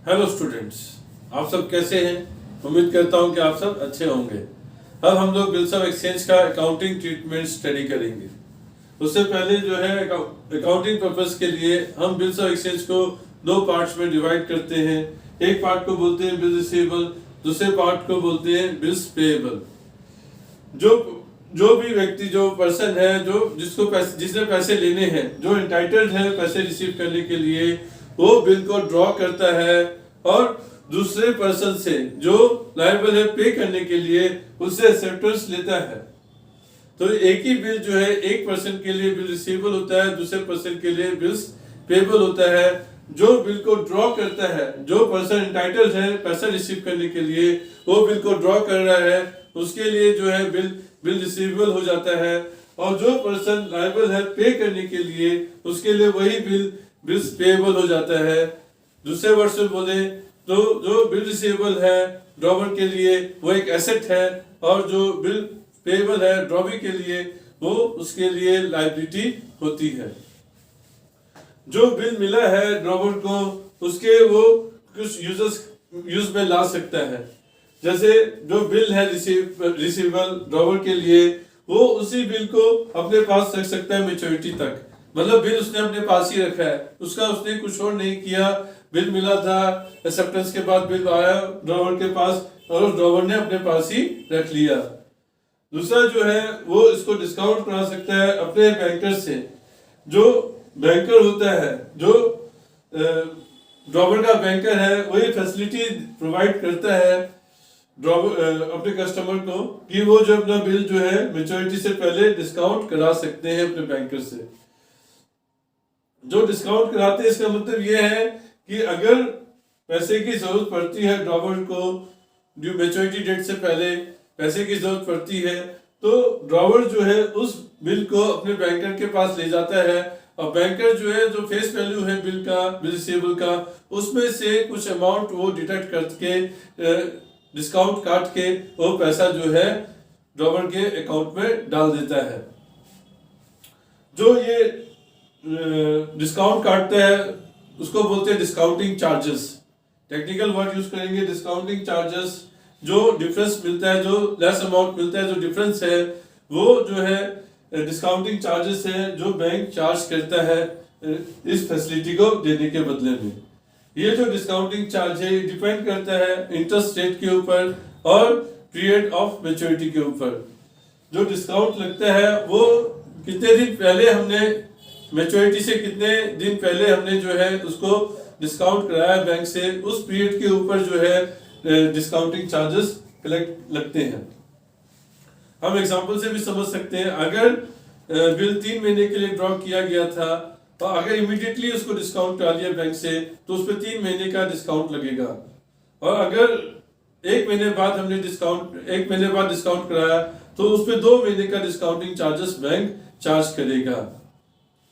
Hello students, आप सब कैसे हैं। उम्मीद करता हूं कि आप सब अच्छे होंगे। अब हम लोग बिल्स ऑफ एक्सचेंज का अकाउंटिंग ट्रीटमेंट स्टडी करेंगे। उससे पहले जो है अकाउंटिंग पर्पस के लिए हम बिल्स ऑफ एक्सचेंज को दो पार्ट्स में डिवाइड करते हैं। एक पार्ट को बोलते हैं बिल रिसीवेबल, दूसरे पार्ट को बोलते हैं बिल्स पेएबल। जो भी व्यक्ति, जो पर्सन है, जिसने पैसे लेने हैं, जो इंटाइटल्ड है पैसे रिसीव करने के लिए, वो बिल को ड्रॉ करता है और दूसरे पर्सन से जो लायबल है पे करने के लिए उससे एक्सेप्टेंस लेता है। तो एक ही बिल जो है एक पर्सन के लिए बिल रिसीवेबल होता है, दूसरे पर्सन के लिए बिल्स पेएबल होता है। जो बिल को ड्रॉ करता है, जो पर्सन इंटाइटल्ड है पैसा रिसीव करने के लिए, वो बिल को ड्रॉ कर रहा है, उसके लिए जो है बिल रिसीवेबल हो जाता है। और जो पर्सन लायबल है पे करने के लिए, उसके लिए वही बिल्स पेएबल हो जाता है। दूसरे वर्ड से बोले तो जो बिल रिसीवेबल है ड्रॉवर के लिए वो एक एसेट है, और जो बिल पेएबल है ड्रॉवी के लिए वो उसके लिए लायबिलिटी होती है। जो बिल मिला है ड्रॉवर को, उसके वो कुछ यूज में ला सकता है। जैसे जो बिल है रिसीवेबल ड्रॉवर के लिए, वो उसी बिल को अपने पास रख सकता है मैच्योरिटी तक। मतलब बिल उसने अपने पास ही रखा है, उसका उसने कुछ और नहीं किया। बिल मिला था, एक्सेप्टेंस के बाद बिल आया ड्रॉवर के पास और उस ड्रॉवर ने अपने पास ही रख लिया। दूसरा जो है वो इसको डिस्काउंट करा सकता है अपने बैंकर से। जो बैंकर होता है, जो ड्रॉवर का बैंकर है, वो ये फैसिलिटी प्रोवाइड करता है अपने कस्टमर को कि वो जो अपना बिल जो है मैच्योरिटी से पहले डिस्काउंट करा सकते हैं अपने बैंकर से। जो डिस्काउंट कराते हैं इसका मतलब ये है कि अगर पैसे की जरूरत पड़ती है ड्रॉवर को, जो मैच्योरिटी डेट से पहले पैसे की जरूरत पड़ती है, तो ड्रॉवर जो है उस बिल को अपने बैंकर के पास ले जाता है। और बैंकर जो है, जो फेस वैल्यू है बिल रिसीवेबल का, उसमें से कुछ अमाउंट वो डिडक्ट करके डिस्काउंट काट के वो पैसा जो है ड्रॉवर के अकाउंट में डाल देता है। जो ये डिस्काउंट काटते हैं उसको बोलते हैं discounting charges. Technical word use करेंगे डिस्काउंटिंग चार्जेस। जो डिफरेंस मिलता है, जो लेस अमाउंट मिलता है, जो डिफरेंस है, वो जो है डिस्काउंटिंग चार्जेस है जो बैंक चार्ज करता है इस फैसिलिटी को देने के बदले में। ये जो डिस्काउंटिंग चार्ज है डिपेंड करता है इंटरेस्ट रेट के ऊपर और पीरियड ऑफ मैच्योरिटी के ऊपर। जो डिस्काउंट लगता है वो कितने दिन पहले हमने मैच्योरिटी से, कितने दिन पहले हमने जो है उसको डिस्काउंट कराया बैंक से, उस पीरियड के ऊपर जो है डिस्काउंटिंग चार्जेस कलेक्ट लगते हैं। हम एग्जांपल से भी समझ सकते हैं। अगर बिल 3 महीने के लिए ड्रॉ किया गया था, तो अगर इमीडिएटली उसको डिस्काउंट करा लिया बैंक से, तो उस पर 3 महीने का डिस्काउंट लगेगा। और अगर 1 महीने बाद हमने डिस्काउंट कराया, तो उस पर 2 महीने का डिस्काउंटिंग चार्जेस बैंक चार्ज करेगा।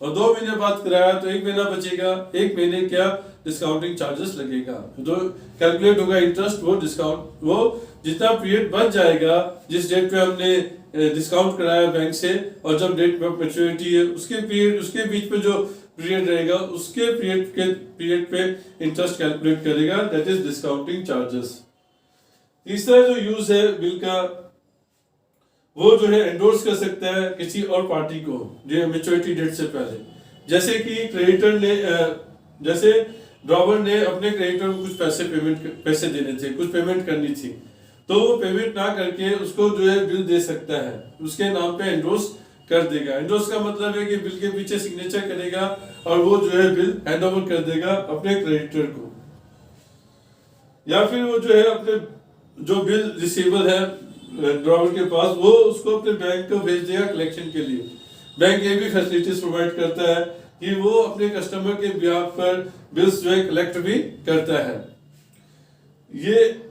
और 2 महीने बाद कराया तो 1 महीना बचेगा, 1 महीने क्या डिस्काउंटिंग चार्जेस लगेगा। जो कैलकुलेट होगा इंटरेस्ट, वो जितना पीरियड बच जाएगा, जिस डेट पे हमने डिस्काउंट कराया बैंक से और जब डेट पे मैच्योरिटी है, उसके बीच में जो पीरियड रहेगा, उसके पीरियड पे इंटरेस्ट कैलकुलेट करेगा, दैट इज डिस्काउंटिंग चार्जेस। तीसरा जो यूज है बिल का, वो जो है एंडोर्स कर सकता है किसी और पार्टी को जो मैच्योरिटी डेट से पहले। जैसे कि क्रेडिटर ने, जैसे ड्रॉवर ने अपने क्रेडिटर को कुछ पैसे देने थे, कुछ पेमेंट करनी थी, तो वो पेमेंट ना करके उसको जो है बिल दे सकता है, उसके नाम पे एंडोर्स कर देगा। एंडोर्स का मतलब है कि बिल के पीछे सिग्नेचर करेगा और वो जो है बिल हैंड ओवर कर देगा अपने क्रेडिटर को। या फिर वो जो है अपने जो बिल रिसीवेबल है ड्रॉवर के पास, वो उसको अपने बैंक को भेज देगा कलेक्शन के लिए। बैंक ये भी फैसिलिटीज प्रोवाइड करता है कि वो अपने कस्टमर के बिहाफ पर बिल्स जो है कलेक्ट भी करता है। ये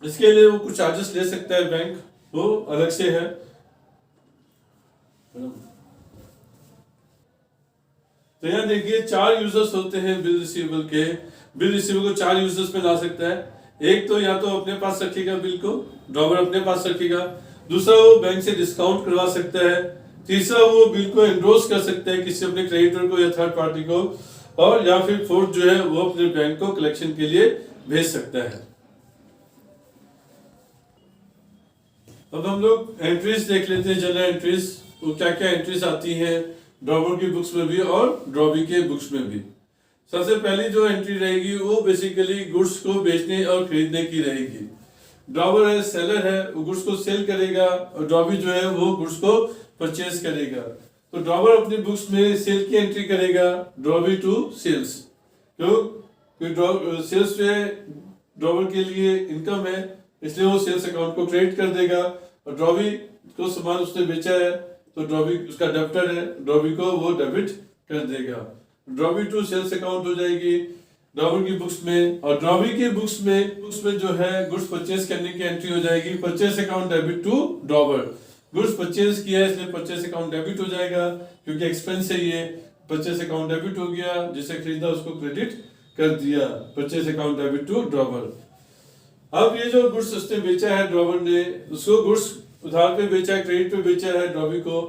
इसके लिए वो कुछ चार्जेस ले सकता है बैंक, वो अलग से है। तो यहाँ देखिए 4 यूजर्स होते हैं बिल रिसीवेबल के। बिल रिसीवेबल को 4 यूजर्स में ला सकता है। एक तो या तो अपने पास रखेगा बिल को, ड्रॉवर अपने पास रखेगा। दूसरा वो बैंक से डिस्काउंट करवा सकता है। तीसरा वो बिल को एंडोर्स कर सकता है किसी अपने क्रेडिटर को या थर्ड पार्टी को। और या फिर फोर्थ जो है वो अपने बैंक को कलेक्शन के लिए भेज सकता है। अब हम लोग एंट्रीज देख लेते हैं, जनरल एंट्रीज, वो क्या क्या एंट्रीज आती हैं ड्रॉवर की बुक्स में भी और ड्रॉवी के बुक्स में भी। सबसे पहली जो एंट्री रहेगी वो बेसिकली गुड्स को बेचने और खरीदने की रहेगी। ड्रॉवर है, सेलर है, वो गुड्स को सेल करेगा और ड्रॉवी जो है वो गुड्स को परचेज करेगा। तो ड्रॉवर अपनी बुक्स में सेल की एंट्री करेगा, ड्रॉवी टू सेल्स, क्योंकि सेल्स जो है ड्रॉवर के लिए इनकम है, इसलिए वो सेल्स अकाउंट को क्रेडिट कर देगा। और ड्रॉवी को सामान उसने बेचा है तो ड्रॉवी उसका डेबिटर है, ड्रॉवी को वो डेबिट कर देगा। ड्रॉवी टू सेल्स अकाउंट हो जाएगी ड्रॉवर की बुक्स में। और ड्रॉवी की बुक्स में जो है गुड्स परचेज करने की एंट्री हो जाएगी, purchase account debit to drawer. Goods purchase किया है इसलिए परचेज अकाउंट डेबिट हो जाएगा, क्योंकि एक्सपेंस है ये। परचेज अकाउंट डेबिट हो गया, जिसे खरीदा उसको क्रेडिट कर दिया, purchase account debit to drawer. अब ये जो गुड्स उसने बेचा है ड्रॉवर ने, उसको गुड्स उधार पे बेचा है, क्रेडिट पे बेचा है ड्रॉवी को।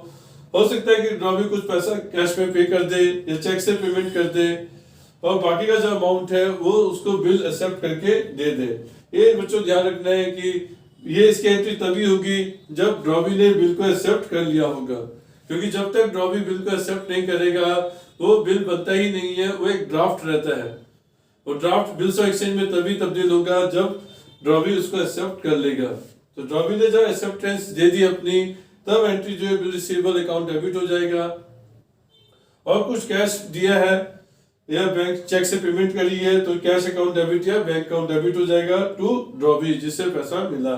हो सकता है कि ड्रॉवी कुछ पैसा कैश में पे कर दे या चेक से पेमेंट कर दे, और बाकी का जो अमाउंट है वो उसको बिल एक्सेप्ट करके दे दे। ये बच्चों ध्यान रखना है कि ये इसकी एंट्री तभी होगी जब ड्रॉवी ने बिल को एक्सेप्ट कर लिया होगा, क्योंकि जब तक ड्रॉवी बिल को एक्सेप्ट नहीं करेगा वो बिल बनता ही नहीं है, वो एक ड्राफ्ट रहता है। वो ड्राफ्ट बिल्स ऑफ एक्सचेंज में तभी तब्दील होगा जब ड्रॉवी उसको एक्सेप्ट कर लेगा। तो ड्रॉवी ने जब एक्सेप्टेंस दे दी अपनी, तब एंट्री जो है बिल रिसीवेबल अकाउंट डेबिट हो जाएगा। और कुछ कैश दिया है या बैंक चेक से पेमेंट करी है तो कैश अकाउंट डेबिट या बैंक अकाउंट डेबिट हो जाएगा टू ड्रॉवी, जिससे पैसा मिला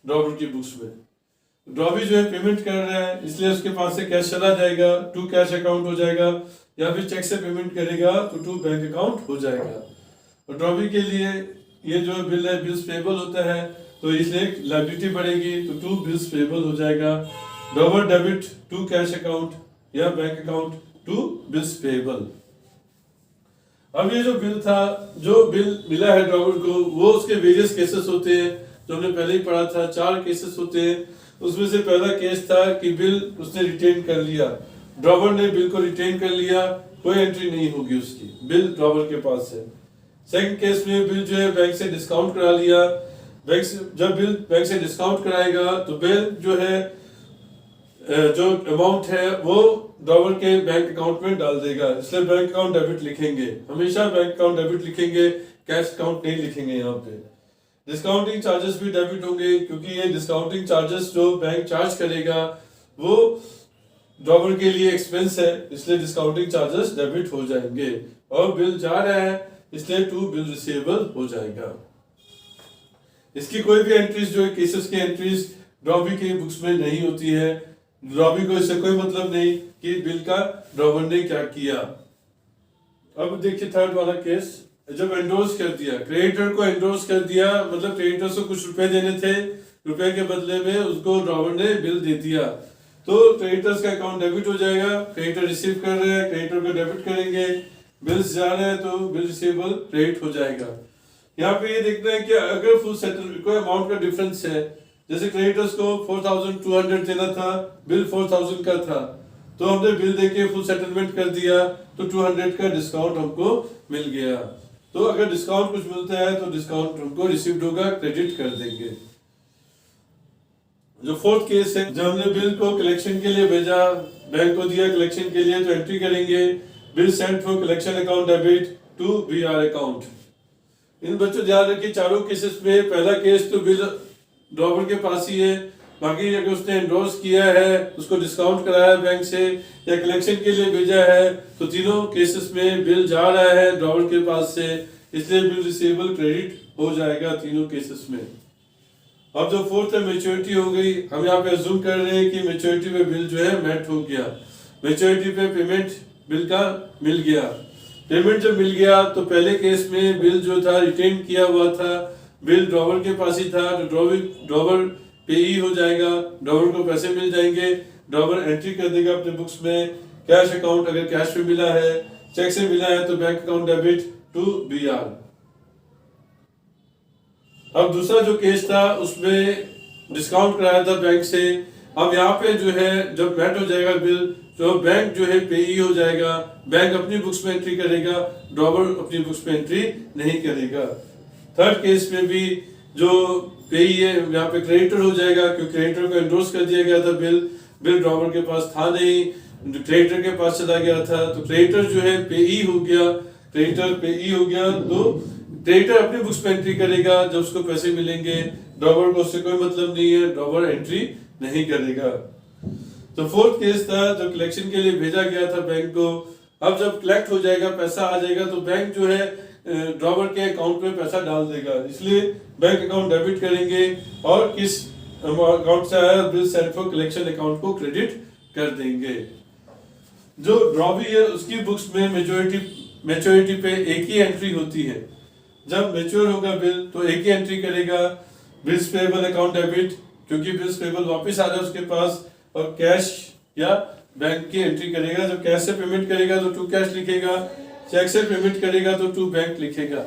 ड्रॉवर की बुक्स में। ड्रॉवी जो है पेमेंट कर रहा है इसलिए उसके पास से कैश चला जाएगा, टू कैश अकाउंट हो जाएगा, या फिर चेक से पेमेंट करेगा तो टू बैंक अकाउंट हो जाएगा। और ड्रॉवी के लिए ये जो बिल है बिल्स पेबल होता है, तो इसलिए लायबिलिटी बढ़ेगी तो टू बिल्स पेबल हो जाएगा। Drawer debit to cash account या bank account to bills payable. अब ये जो बिल था, जो बिल मिला है ड्रॉवर को, वो उसके वेरियस केसेस होते हैं, जो हमने पहले ही पढ़ा था। 4 केसेस होते हैं। उसमें से पहला केस था कि बिल उसने रिटेन कर लिया, ड्रॉवर ने बिल को रिटेन कर लिया, कोई एंट्री नहीं होगी उसकी, बिल ड्रॉवर के पास है। सेकंड केस में बिल जो है बैंक से डिस्काउंट करा लिया। बैंक से जब बिल बैंक से डिस्काउंट कराएगा तो बिल जो है जो अमाउंट है वो ड्रॉवर के बैंक अकाउंट में डाल देगा, इसलिए बैंक अकाउंट डेबिट लिखेंगे, हमेशा बैंक अकाउंट डेबिट लिखेंगे, कैश अकाउंट नहीं लिखेंगे यहाँ पे। डिस्काउंटिंग चार्जेस भी डेबिट होंगे, क्योंकि ये डिस्काउंटिंग चार्जेस जो बैंक चार्ज करेगा वो ड्रॉवर के लिए एक्सपेंस है, इसलिए डिस्काउंटिंग चार्जेस डेबिट हो जाएंगे। और बिल जा रहा है इसलिए टू बिल रिसीवेबल हो जाएगा। इसकी कोई भी एंट्रीज जो है केसेस की एंट्रीज ड्रॉवी की बुक्स में नहीं होती है। ड्रॉवी को इससे कोई मतलब नहीं कि बिल का ड्रॉवर ने क्या किया। अब देखिए थर्ड वाला केस, जब एंडोर्स कर दिया, क्रेडिटर को एंडोर्स कर दिया, मतलब क्रेडिटर को कुछ रुपए देने थे, रुपए के बदले में उसको ड्रॉवर ने बिल दे दिया, तो क्रेडिटर्स का अकाउंट डेबिट हो जाएगा। क्रेडिटर रिसीव कर रहे हैं, क्रेडिटर को डेबिट करेंगे, बिल्स जा रहे हैं तो बिल रिसीवेबल क्रेडिट हो जाएगा। यहाँ पे ये देखना है कि अगर फुल सेटल कोई अमाउंट का डिफरेंस है, जैसे क्रेडिटर्स को 4200 देना था, बिल 4000 का था, तो हमने बिल देके फुल सेटलमेंट कर दिया तो 200 का डिस्काउंट हमको मिल गया। तो अगर डिस्काउंट कुछ मिलता है तो डिस्काउंट हमको रिसीव्ड होगा, क्रेडिट कर देंगे। जो फोर्थ केस है, जब हमने बिल को कलेक्शन के लिए भेजा, बैंक को दिया कलेक्शन के लिए, तो एंट्री करेंगे bill sent for collection account debit to BR account. इन बच्चों ध्यान रखिए चारों केसेस में पहला केस तो बिल ड्रॉवर के पास ही है, बाकी अगर उसने एंडोर्स किया है, उसको डिस्काउंट कराया बैंक से या कलेक्शन के लिए भेजा है, तो तीनों केसेस में बिल जा रहा है ड्रॉवर के पास से, इसलिए बिल रिसीवेबल क्रेडिट हो जाएगा तीनों केसेस में। अब जो फोर्थ है मैच्योरिटी हो गई, हम यहाँ पे अज्यूम कर रहे हैं कि मैच्योरिटी पे बिल जो है मेट हो गया, मैच्योरिटी पे पेमेंट बिल का मिल गया। पेमेंट जब मिल गया तो पहले केस में बिल जो था रिटेन किया हुआ था, बिल ड्रॉवर के पास ही था, तो ड्रॉवर पेई हो जाएगा, ड्रॉवर को पैसे मिल जाएंगे, ड्रॉवर एंट्री कर देगा अपने बुक्स में कैश अकाउंट, अगर कैश में मिला है, चेक से मिला है तो bank account debit to BR. अब दूसरा जो केस था उसमें डिस्काउंट कराया था बैंक से। अब यहाँ पे जो है जब मेट हो जाएगा बिल, तो बैंक जो है पेई हो जाएगा, बैंक अपनी बुक्स में एंट्री करेगा, ड्रॉवर अपनी बुक्स में एंट्री नहीं करेगा। थर्ड केस में भी जो पेई है यहाँ पे क्रेडिटर हो जाएगा, क्योंकि क्रेडिटर को एंडोर्स कर दिया गया था बिल ड्रॉवर के पास था नहीं, क्रेडिटर के पास चला गया था, तो क्रेडिटर जो है पेई हो गया, क्रेडिटर पेई हो गया, तो क्रेडिटर अपनी बुक्स में एंट्री करेगा जब उसको पैसे मिलेंगे, ड्रॉवर को उससे कोई मतलब नहीं है, ड्रॉवर एंट्री नहीं करेगा। तो फोर्थ केस था जो कलेक्शन के लिए भेजा गया था बैंक को, अब जब कलेक्ट हो जाएगा, पैसा आ जाएगा, तो बैंक जो है ड्रॉवर के अकाउंट में पैसा डाल देगा, इसलिए बैंक अकाउंट डेबिट करेंगे और किस अकाउंट से आया bill send for collection account को क्रेडिट कर देंगे। जो ड्रॉवी है उसकी बुक्स में मेच्योरिटी पे एक ही एंट्री होती है, जब मेच्योर होगा बिल तो एक ही एंट्री करेगा, बिल्स पेबल अकाउंट डेबिट, क्योंकि बिल्स पेबल वापस आ रहा है उसके पास, और कैश या बैंक की एंट्री करेगा, जब कैश से पेमेंट करेगा तो टू कैश लिखेगा, चेक से पेमेंट करेगा तो टू बैंक लिखेगा।